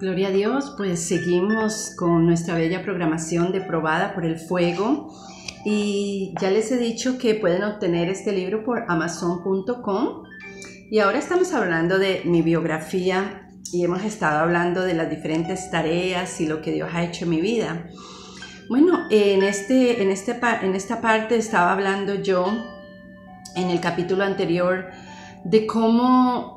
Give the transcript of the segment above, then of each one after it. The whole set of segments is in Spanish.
Gloria a Dios, pues seguimos con nuestra bella programación de Probada por el Fuego y ya les he dicho que pueden obtener este libro por amazon.com y ahora estamos hablando de mi biografía y hemos estado hablando de las diferentes tareas y lo que Dios ha hecho en mi vida. Bueno, en esta parte estaba hablando yo en el capítulo anterior de cómo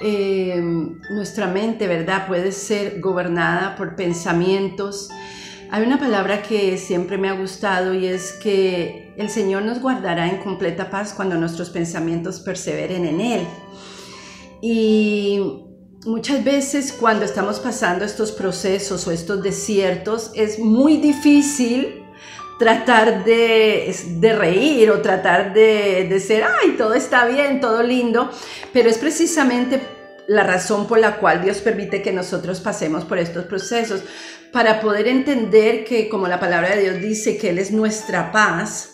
nuestra mente, ¿verdad?, puede ser gobernada por pensamientos. Hay una palabra que siempre me ha gustado y es que el Señor nos guardará en completa paz cuando nuestros pensamientos perseveren en Él. Y muchas veces cuando estamos pasando estos procesos o estos desiertos es muy difícil tratar de reír o tratar de ser, ay, todo está bien, todo lindo, pero es precisamente la razón por la cual Dios permite que nosotros pasemos por estos procesos, para poder entender que, como la palabra de Dios dice, que Él es nuestra paz,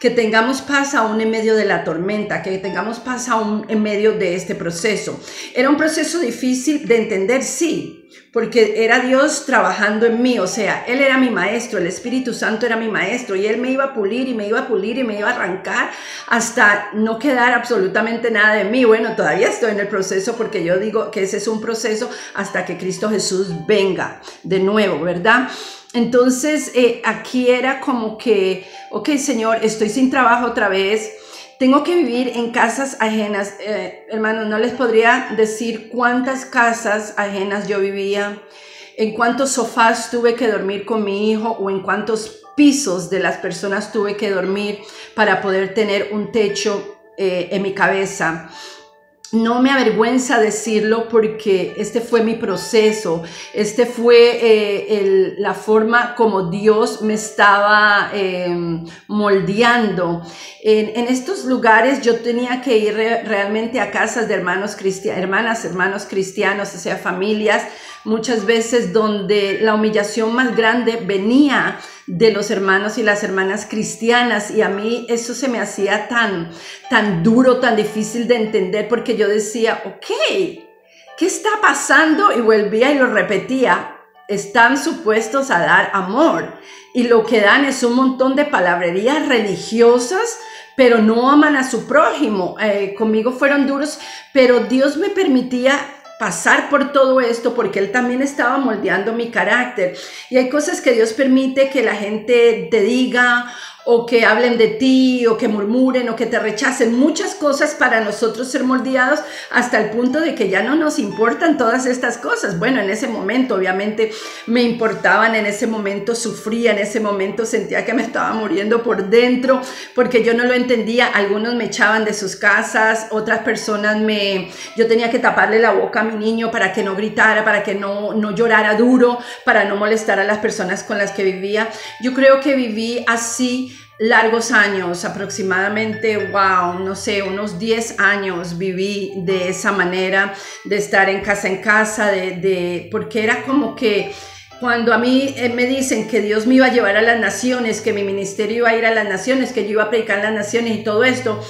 que tengamos paz aún en medio de la tormenta, que tengamos paz aún en medio de este proceso. Era un proceso difícil de entender, sí, porque era Dios trabajando en mí, o sea, Él era mi maestro, el Espíritu Santo era mi maestro y Él me iba a pulir y me iba a pulir y me iba a arrancar hasta no quedar absolutamente nada de mí. Bueno, todavía estoy en el proceso porque yo digo que ese es un proceso hasta que Cristo Jesús venga de nuevo, ¿verdad? Entonces, aquí era como que, ok, Señor, estoy sin trabajo otra vez, tengo que vivir en casas ajenas. Hermanos, no les podría decir cuántas casas ajenas yo vivía, en cuántos sofás tuve que dormir con mi hijo o en cuántos pisos de las personas tuve que dormir para poder tener un techo en mi cabeza. No me avergüenza decirlo porque este fue mi proceso, este fue la forma como Dios me estaba moldeando. En estos lugares yo tenía que ir realmente a casas de hermanos cristianos, o sea, familias, muchas veces donde la humillación más grande venía de los hermanos y las hermanas cristianas, y a mí eso se me hacía tan duro, tan difícil de entender, porque yo decía, ok, ¿qué está pasando? Y volvía y lo repetía, están supuestos a dar amor, y lo que dan es un montón de palabrerías religiosas, pero no aman a su prójimo. Conmigo fueron duros, pero Dios me permitía pasar por todo esto porque Él también estaba moldeando mi carácter. Y hay cosas que Dios permite que la gente te diga, o que hablen de ti, o que murmuren, o que te rechacen, muchas cosas para nosotros ser moldeados hasta el punto de que ya no nos importan todas estas cosas. Bueno, en ese momento obviamente me importaban, en ese momento sufría, en ese momento sentía que me estaba muriendo por dentro, porque yo no lo entendía. Algunos me echaban de sus casas, otras personas yo tenía que taparle la boca a mi niño para que no gritara, para que no llorara duro, para no molestar a las personas con las que vivía. Yo creo que viví así largos años, aproximadamente, wow, no sé, unos 10 años viví de esa manera, de estar en casa, porque era como que cuando a mí me dicen que Dios me iba a llevar a las naciones, que mi ministerio iba a ir a las naciones, que yo iba a predicar en las naciones y todo eso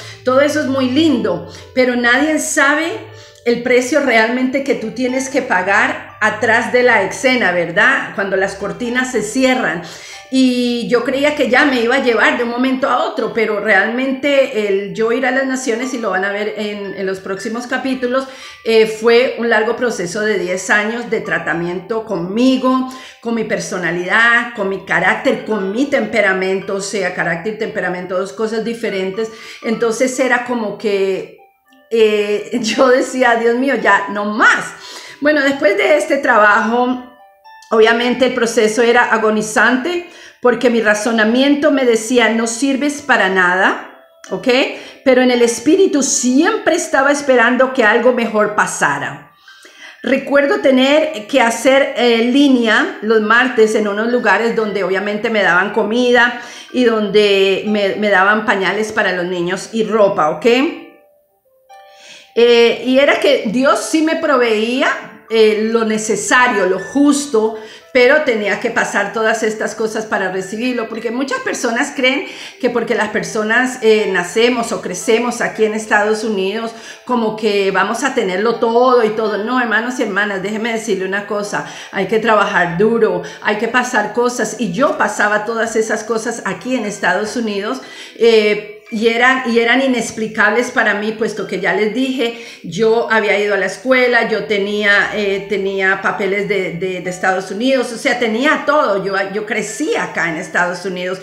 es muy lindo, pero nadie sabe el precio realmente que tú tienes que pagar atrás de la escena, ¿verdad? Cuando las cortinas se cierran. Y yo creía que ya me iba a llevar de un momento a otro, pero realmente el yo ir a las naciones, y lo van a ver en los próximos capítulos, fue un largo proceso de 10 años de tratamiento conmigo, con mi personalidad, con mi carácter, con mi temperamento, o sea, carácter y temperamento, dos cosas diferentes. Entonces era como que yo decía, Dios mío, ya no más. Bueno, después de este trabajo, obviamente el proceso era agonizante porque mi razonamiento me decía, no sirves para nada, ¿ok? Pero en el espíritu siempre estaba esperando que algo mejor pasara. Recuerdo tener que hacer línea los martes en unos lugares donde obviamente me daban comida y donde me daban pañales para los niños y ropa, ¿ok? Y era que Dios sí me proveía, lo necesario, lo justo, pero tenía que pasar todas estas cosas para recibirlo, porque muchas personas creen que porque las personas nacemos o crecemos aquí en Estados Unidos, como que vamos a tenerlo todo y todo. No, hermanos y hermanas, déjenme decirle una cosa, hay que trabajar duro, hay que pasar cosas, y yo pasaba todas esas cosas aquí en Estados Unidos, y eran inexplicables para mí, puesto que ya les dije, yo había ido a la escuela, yo tenía papeles de Estados Unidos, o sea, tenía todo, yo crecí acá en Estados Unidos,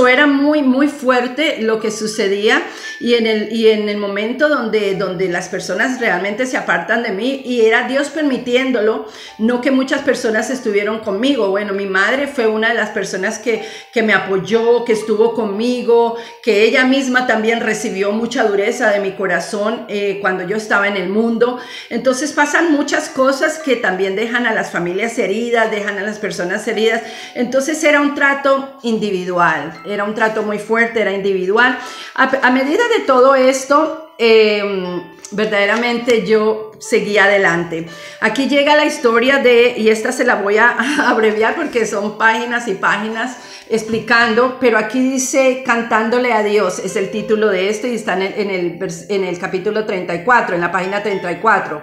era muy, muy fuerte lo que sucedía, y en el momento donde las personas realmente se apartan de mí, y era Dios permitiéndolo, no que muchas personas estuvieron conmigo. Bueno, mi madre fue una de las personas que me apoyó, que estuvo conmigo, que ella misma también recibió mucha dureza de mi corazón cuando yo estaba en el mundo. Entonces pasan muchas cosas que también dejan a las familias heridas, dejan a las personas heridas. Entonces era un trato individual, era un trato muy fuerte, era individual. A medida de todo esto, verdaderamente yo seguí adelante. Aquí llega la historia y esta se la voy a abreviar porque son páginas y páginas explicando, pero aquí dice cantándole a Dios, es el título de esto, y está en el capítulo 34, en la página 34.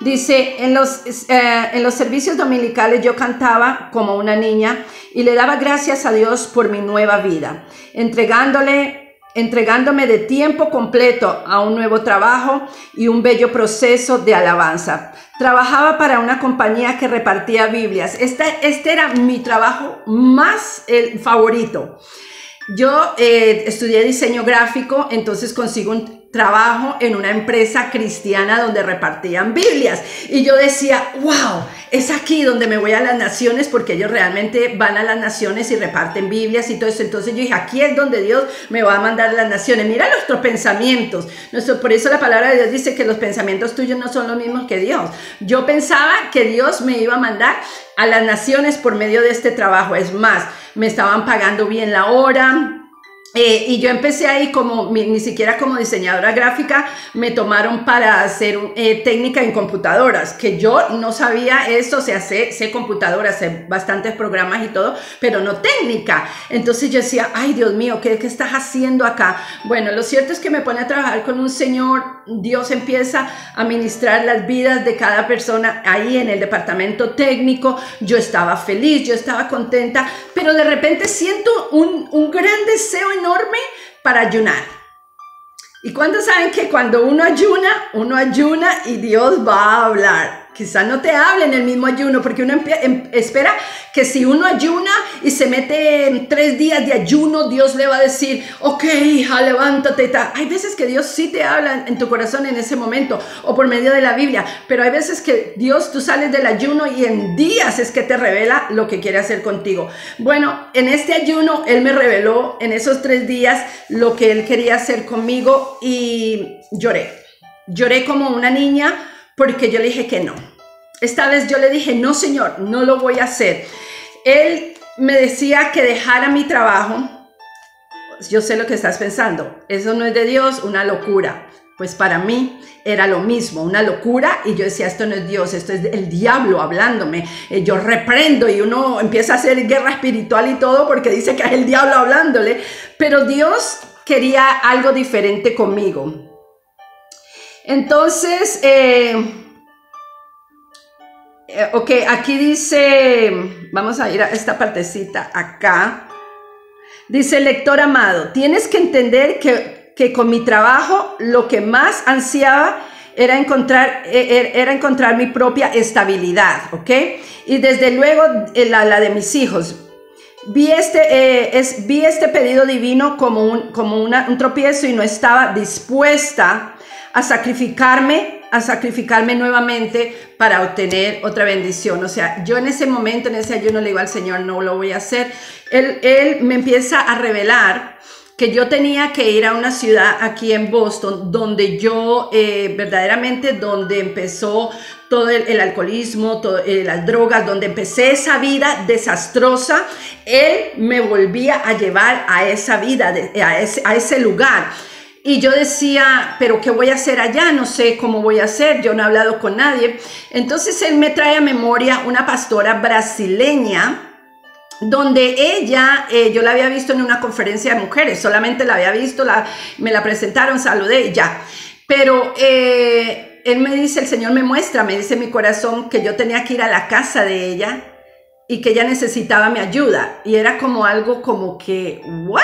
Dice, en los servicios dominicales yo cantaba como una niña y le daba gracias a Dios por mi nueva vida, entregándome de tiempo completo a un nuevo trabajo y un bello proceso de alabanza. Trabajaba para una compañía que repartía Biblias. Este era mi trabajo más favorito. Yo estudié diseño gráfico, entonces consigo un trabajo en una empresa cristiana donde repartían Biblias. Y yo decía, wow, es aquí donde me voy a las naciones, porque ellos realmente van a las naciones y reparten Biblias y todo eso. Entonces yo dije, aquí es donde Dios me va a mandar a las naciones. Mira nuestros pensamientos. Por eso la palabra de Dios dice que los pensamientos tuyos no son los mismos que Dios. Yo pensaba que Dios me iba a mandar a las naciones por medio de este trabajo. Es más, me estaban pagando bien la hora. Y yo empecé ahí ni siquiera como diseñadora gráfica, me tomaron para hacer técnica en computadoras, que yo no sabía eso, o sea, sé computadoras, sé bastantes programas y todo, pero no técnica. Entonces yo decía, ay Dios mío, ¿qué estás haciendo acá? Bueno, lo cierto es que me pone a trabajar con un señor, Dios empieza a ministrar las vidas de cada persona ahí en el departamento técnico. Yo estaba feliz, yo estaba contenta, pero de repente siento un gran deseo enorme para ayunar. ¿Y cuántos saben que cuando uno ayuna y Dios va a hablar? Quizás no te hable en el mismo ayuno, porque uno espera que si uno ayuna y se mete en 3 días de ayuno, Dios le va a decir, ok, hija, levántate. Hay veces que Dios sí te habla en tu corazón en ese momento, o por medio de la Biblia, pero hay veces que Dios, tú sales del ayuno y en días es que te revela lo que quiere hacer contigo. Bueno, en este ayuno Él me reveló en esos 3 días lo que Él quería hacer conmigo, y lloré como una niña, porque yo le dije que no. Esta vez yo le dije, no Señor, no lo voy a hacer. Él me decía que dejara mi trabajo. Yo sé lo que estás pensando, eso no es de Dios, una locura. Pues para mí era lo mismo, una locura, y yo decía, esto no es Dios, esto es el diablo hablándome. Yo reprendo y uno empieza a hacer guerra espiritual y todo porque dice que es el diablo hablándole, pero Dios quería algo diferente conmigo. Entonces, ok, aquí dice, vamos a ir a esta partecita acá. Dice, lector amado, tienes que entender que con mi trabajo lo que más ansiaba era encontrar mi propia estabilidad, ¿ok? Y desde luego la de mis hijos. Vi este pedido divino como un tropiezo, y no estaba dispuesta a sacrificarme nuevamente para obtener otra bendición. O sea, yo en ese momento, en ese ayuno, le digo al Señor, no lo voy a hacer. Él me empieza a revelar que yo tenía que ir a una ciudad aquí en Boston, donde yo verdaderamente, donde empezó todo el alcoholismo, las drogas, donde empecé esa vida desastrosa. Él me volvía a llevar a esa vida, a ese lugar. Y yo decía, pero ¿qué voy a hacer allá? No sé cómo voy a hacer, yo no he hablado con nadie. Entonces él me trae a memoria una pastora brasileña, donde ella, yo la había visto en una conferencia de mujeres, solamente la había visto, me la presentaron, saludé y ya. Pero él me dice, el Señor me muestra, me dice mi corazón que yo tenía que ir a la casa de ella y que ella necesitaba mi ayuda. Y era como algo como que, ¿what?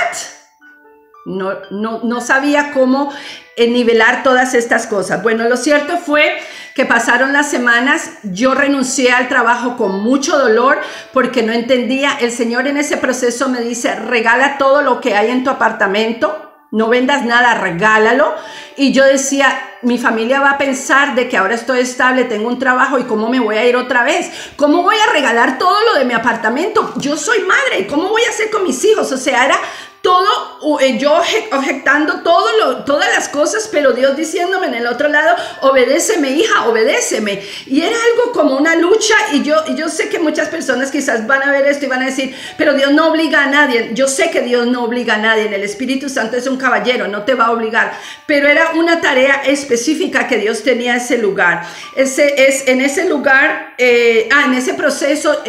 No sabía cómo nivelar todas estas cosas. Bueno, lo cierto fue que pasaron las semanas, yo renuncié al trabajo con mucho dolor porque no entendía. El Señor en ese proceso me dice, regala todo lo que hay en tu apartamento, no vendas nada, regálalo. Y yo decía, mi familia va a pensar de que ahora estoy estable, tengo un trabajo y cómo me voy a ir otra vez. ¿Cómo voy a regalar todo lo de mi apartamento? Yo soy madre, ¿cómo voy a hacer con mis hijos? O sea, era todo, yo objetando todas las cosas, pero Dios diciéndome en el otro lado, obedéceme hija, obedéceme. Y era algo como una lucha y yo sé que muchas personas quizás van a ver esto y van a decir, pero Dios no obliga a nadie. Yo sé que Dios no obliga a nadie, el Espíritu Santo es un caballero, no te va a obligar, pero era una tarea específica que Dios tenía en ese lugar. En ese lugar, en ese proceso,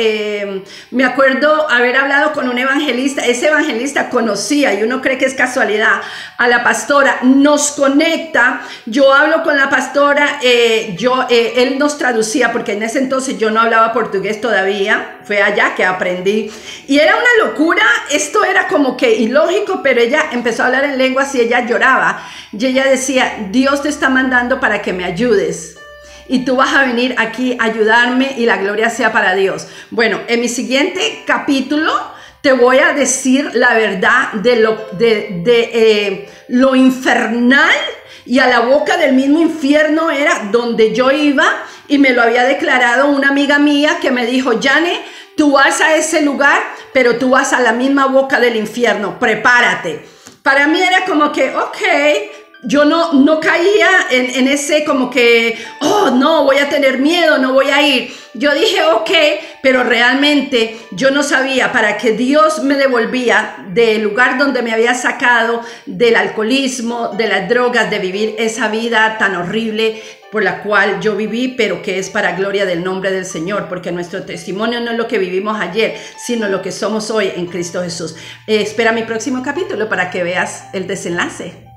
me acuerdo haber hablado con un evangelista. Ese evangelista conocía, y uno cree que es casualidad, a la pastora, nos conecta, yo hablo con la pastora, él nos traducía, porque en ese entonces yo no hablaba portugués todavía, fue allá que aprendí, y era una locura, esto era como que ilógico, pero ella empezó a hablar en lenguas y ella lloraba, y ella decía, Dios te está mandando para que me ayudes. Y tú vas a venir aquí a ayudarme y la gloria sea para Dios. Bueno, en mi siguiente capítulo te voy a decir la verdad de lo infernal, y a la boca del mismo infierno era donde yo iba, y me lo había declarado una amiga mía que me dijo, Jane, tú vas a ese lugar, pero tú vas a la misma boca del infierno, prepárate. Para mí era como que, ok, yo no caía en ese como que, oh no, voy a tener miedo, no voy a ir. Yo dije, ok, pero realmente yo no sabía, para que Dios me devolvía del lugar donde me había sacado, del alcoholismo, de las drogas, de vivir esa vida tan horrible por la cual yo viví, pero que es para gloria del nombre del Señor, porque nuestro testimonio no es lo que vivimos ayer, sino lo que somos hoy en Cristo Jesús. Espera mi próximo capítulo para que veas el desenlace.